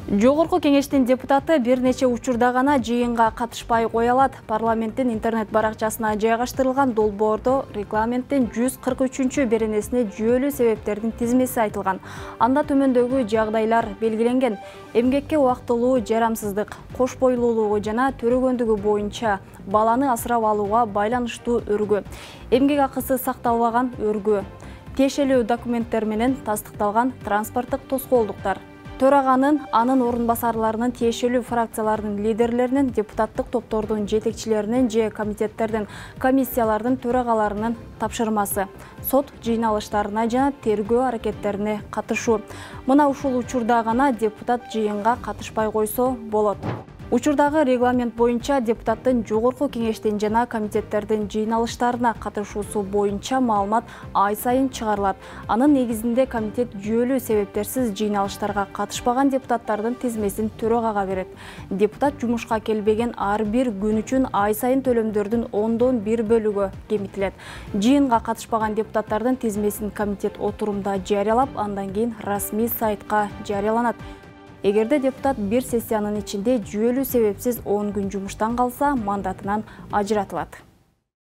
Жогорку кеңештин депутаты бир нече учурда гана жыйынга катышпай кое алат. Парламенттин интернет баракчасына жайгаштырылган долбоордо регламенттин 143 беренесине жүйөлүү себептердин тизмеси айтылган. Анда төмөндөгү жагдайлар белгиленген: эмгекке убактылуу жарамсыздык, кош бойлуулугу жана төрөгөндүгү боюнча баланы асырап алууга байланыштуу өргө, эмгек акысы сакталбаган өргө, тиешелүү документтер менен тастыкталган транспорттук тоскоолдуктар. Төраганын, анын орун басарларынын, тиешелүү фракциялардын лидерлеринин, депутаттык топтордун жетекчилеринин же комитеттердин, комиссиялардын төрагаларынын тапшырмасы, сот жыйналыштарына жана тергөө аракеттерине катышуу. Мына ушул учурда гана депутат жыйынга катышпай койсо болот. Учурдагы регламент боюнча депутаттын жогорку кеңештин жана комитеттердин жыйналыштарына катышуусу боюнча маалымат ай сайын чыгарылат. Анын негизинде комитет жүйөлүү себептерсиз жыйналыштарга катышпаган депутаттардын тизмесин төрагага берет. Депутат жумушка келбеген ар бир күн үчүн ай сайын төлөмдөрдүн 1/10 бөлүгү кемитилет. Жыйынга катышпаган депутаттардын тизмесин комитет отурумда жарыялап, андан кийин расмий сайтка жарыяланат. Эгерде депутат бир сессиянын ичинде жүйөлүү себепсиз 10 күн жумуштан калса, мандатынан ажыратылат.